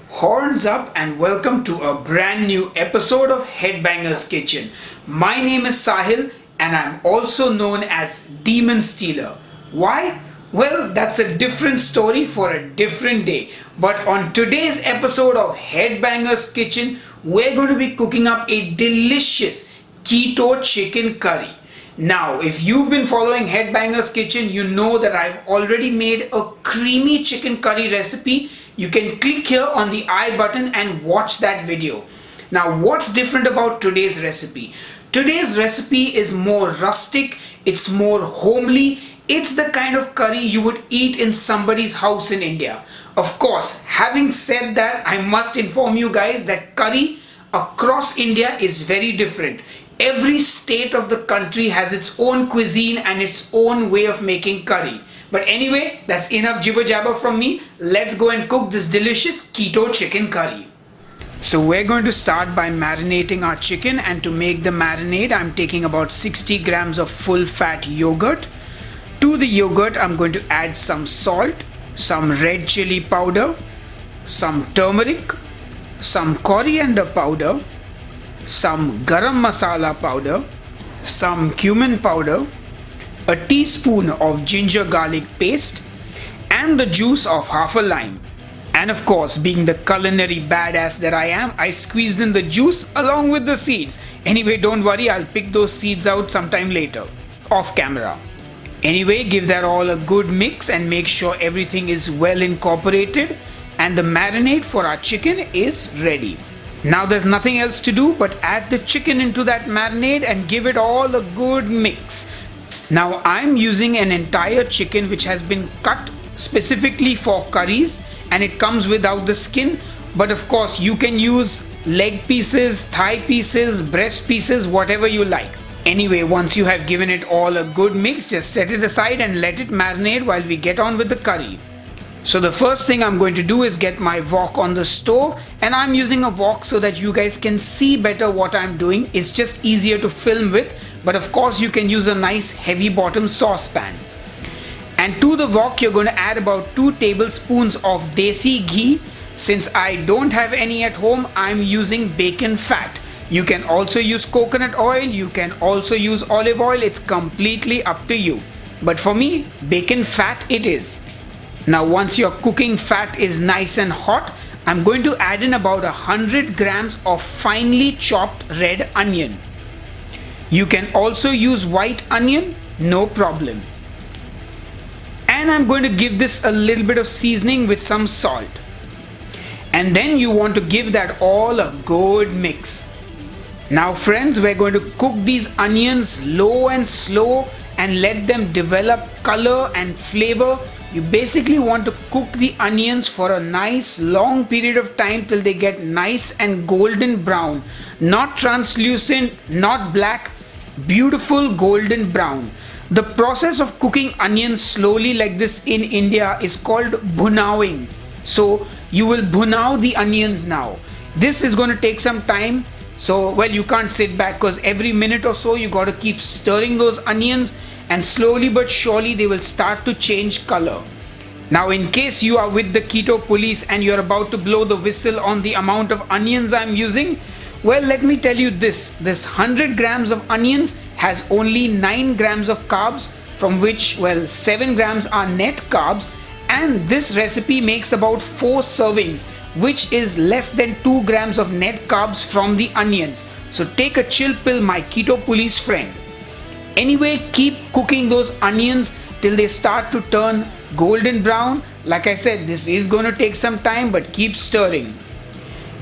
Horns up and welcome to a brand new episode of Headbanger's Kitchen. My name is Sahil and I'm also known as Demon Stealer. Why? Well, that's a different story for a different day. But on today's episode of Headbanger's Kitchen, we're going to be cooking up a delicious keto chicken curry. Now, if you've been following Headbanger's Kitchen, you know that I've already made a creamy chicken curry recipe. You can click here on the I button and watch that video. Now, what's different about today's recipe? Today's recipe is more rustic, it's more homely, it's the kind of curry you would eat in somebody's house in India. Of course, having said that, I must inform you guys that curry across India is very different. Every state of the country has its own cuisine and its own way of making curry. But anyway, that's enough jibber jabber from me. Let's go and cook this delicious keto chicken curry. So we're going to start by marinating our chicken, and to make the marinade, I'm taking about 60 grams of full fat yogurt. To the yogurt, I'm going to add some salt, some red chili powder, some turmeric, some coriander powder, some garam masala powder, some cumin powder, a teaspoon of ginger garlic paste, and the juice of half a lime. And of course, being the culinary badass that I am, I squeezed in the juice along with the seeds. Anyway, don't worry, I'll pick those seeds out sometime later, off camera. Anyway, give that all a good mix and make sure everything is well incorporated, and the marinade for our chicken is ready. Now there's nothing else to do but add the chicken into that marinade and give it all a good mix. Now I'm using an entire chicken which has been cut specifically for curries, and it comes without the skin, but of course you can use leg pieces, thigh pieces, breast pieces, whatever you like. Anyway, once you have given it all a good mix, just set it aside and let it marinate while we get on with the curry. So the first thing I'm going to do is get my wok on the stove, and I'm using a wok so that you guys can see better what I'm doing. It's just easier to film with, but of course you can use a nice heavy bottom saucepan. And to the wok you're going to add about 2 tablespoons of desi ghee. Since I don't have any at home, I'm using bacon fat. You can also use coconut oil, you can also use olive oil, it's completely up to you. But for me, bacon fat it is. Now once your cooking fat is nice and hot, I'm going to add in about 100 grams of finely chopped red onion. You can also use white onion, no problem. And I'm going to give this a little bit of seasoning with some salt. And then you want to give that all a good mix. Now friends, we're going to cook these onions low and slow and let them develop color and flavor. You basically want to cook the onions for a nice long period of time till they get nice and golden brown. Not translucent, not black, beautiful golden brown. The process of cooking onions slowly like this in India is called bhunawing. So you will bhunao the onions now. This is going to take some time. So well, you can't sit back because every minute or so you got to keep stirring those onions, and slowly but surely they will start to change color. Now in case you are with the keto police and you're about to blow the whistle on the amount of onions I'm using, well, let me tell you this 100 grams of onions has only 9 grams of carbs, from which, well, 7 grams are net carbs, and this recipe makes about 4 servings, which is less than 2 grams of net carbs from the onions. So take a chill pill, my keto police friend. Anyway, keep cooking those onions till they start to turn golden brown. Like I said, this is going to take some time, but keep stirring.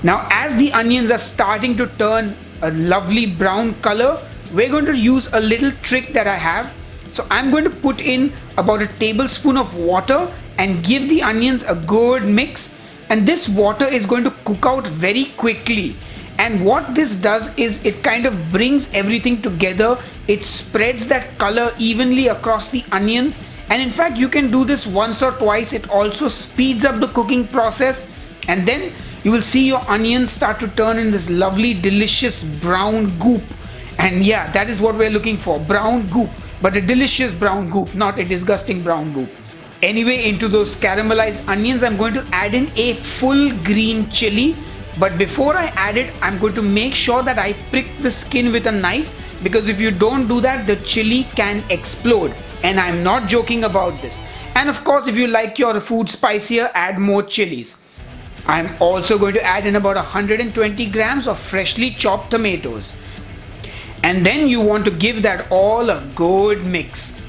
Now as the onions are starting to turn a lovely brown color, we're going to use a little trick that I have. So I'm going to put in about a tablespoon of water and give the onions a good mix, and this water is going to cook out very quickly. And what this does is it kind of brings everything together. It spreads that color evenly across the onions, and in fact you can do this once or twice. It also speeds up the cooking process, and then you will see your onions start to turn in this lovely delicious brown goop. And yeah, that is what we're looking for, brown goop, but a delicious brown goop, not a disgusting brown goop. Anyway, into those caramelized onions, I'm going to add in a full green chili. But before I add it, I'm going to make sure that I prick the skin with a knife, because if you don't do that, the chili can explode. And I'm not joking about this. And of course, if you like your food spicier, add more chilies. I'm also going to add in about 120 grams of freshly chopped tomatoes. And then you want to give that all a good mix.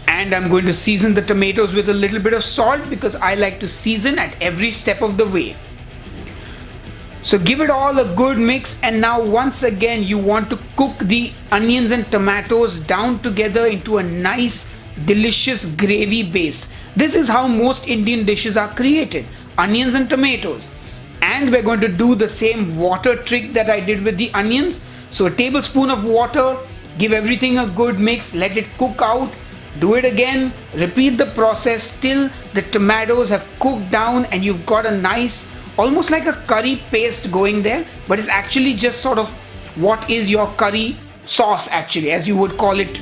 And I'm going to season the tomatoes with a little bit of salt, because I like to season at every step of the way. So give it all a good mix, and now once again you want to cook the onions and tomatoes down together into a nice delicious gravy base. This is how most Indian dishes are created, onions and tomatoes. And we're going to do the same water trick that I did with the onions. So a tablespoon of water, give everything a good mix, let it cook out. Do it again, repeat the process till the tomatoes have cooked down and you've got a nice, almost like a curry paste going there, but it's actually just sort of what is your curry sauce actually, as you would call it,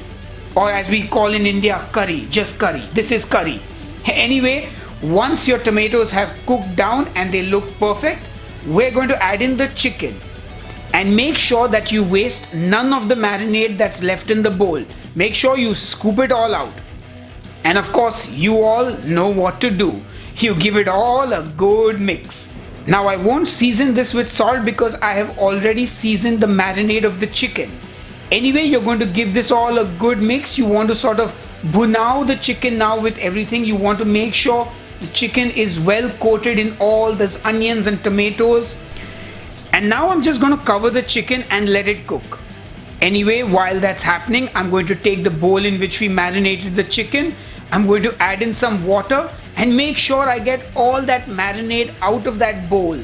or as we call in India, curry, just curry. This is curry. Anyway, once your tomatoes have cooked down and they look perfect, we're going to add in the chicken. And make sure that you waste none of the marinade that's left in the bowl. Make sure you scoop it all out. And of course, you all know what to do. You give it all a good mix. Now I won't season this with salt because I have already seasoned the marinade of the chicken. Anyway, you're going to give this all a good mix. You want to sort of bunao the chicken now with everything. You want to make sure the chicken is well coated in all those onions and tomatoes. And now I'm just going to cover the chicken and let it cook. Anyway, while that's happening, I'm going to take the bowl in which we marinated the chicken. I'm going to add in some water and make sure I get all that marinade out of that bowl.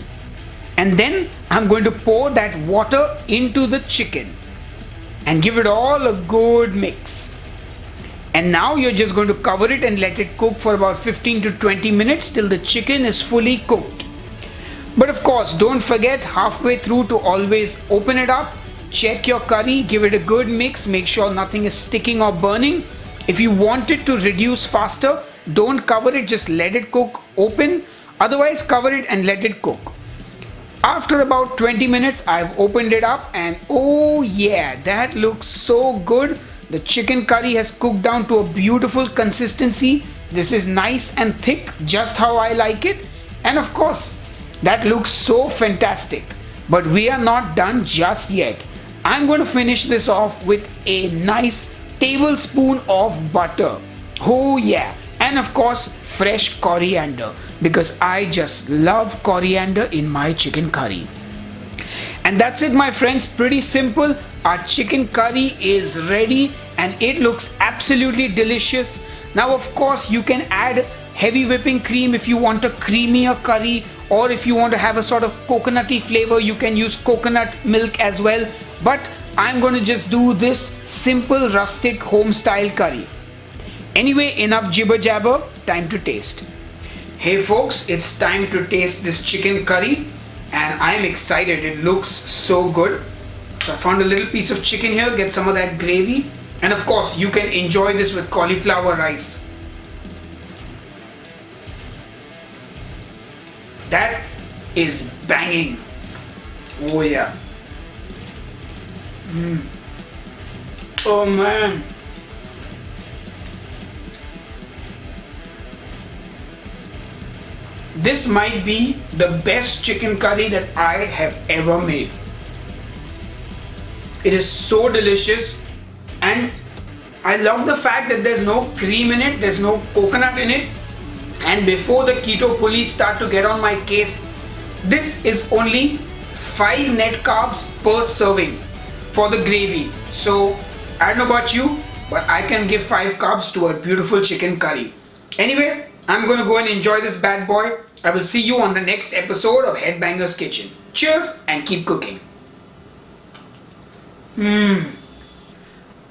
And then I'm going to pour that water into the chicken and give it all a good mix. And now you're just going to cover it and let it cook for about 15 to 20 minutes till the chicken is fully cooked. But of course, don't forget halfway through to always open it up, check your curry, give it a good mix, make sure nothing is sticking or burning. If you want it to reduce faster, don't cover it, just let it cook open. Otherwise, cover it and let it cook. After about 20 minutes, I've opened it up and oh yeah, that looks so good. The chicken curry has cooked down to a beautiful consistency. This is nice and thick, just how I like it. And of course, that looks so fantastic. But we are not done just yet. I'm going to finish this off with a nice tablespoon of butter. Oh yeah. And of course, fresh coriander, because I just love coriander in my chicken curry. And that's it, my friends. Pretty simple. Our chicken curry is ready and it looks absolutely delicious. Now, of course, you can add heavy whipping cream if you want a creamier curry, or if you want to have a sort of coconutty flavor, you can use coconut milk as well. But I'm going to just do this simple rustic home style curry. Anyway, enough jibber jabber, time to taste. Hey folks, it's time to taste this chicken curry and I am excited. It looks so good. So I found a little piece of chicken here, get some of that gravy, and of course you can enjoy this with cauliflower rice. That is banging. Oh yeah. Oh man. This might be the best chicken curry that I have ever made. It is so delicious and I love the fact that there's no cream in it, there's no coconut in it. And before the keto police start to get on my case, this is only 5 net carbs per serving for the gravy. So I don't know about you, but I can give 5 carbs to a beautiful chicken curry. Anyway, I'm gonna go and enjoy this bad boy. I will see you on the next episode of Headbanger's Kitchen. Cheers and keep cooking.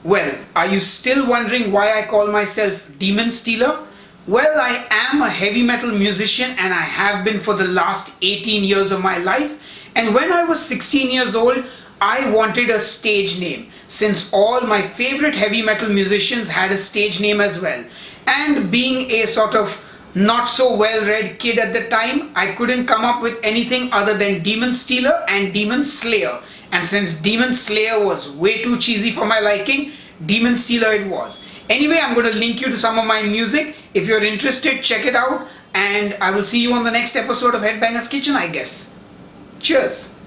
Well, are you still wondering why I call myself Demon Stealer? Well, I am a heavy metal musician and I have been for the last 18 years of my life. And when I was 16 years old, I wanted a stage name, since all my favorite heavy metal musicians had a stage name as well. And being a sort of not so well-read kid at the time, I couldn't come up with anything other than Demon Stealer and Demon Slayer. And since Demon Slayer was way too cheesy for my liking, Demon Stealer it was. Anyway, I'm going to link you to some of my music. If you're interested, check it out. And I will see you on the next episode of Headbanger's Kitchen, I guess. Cheers.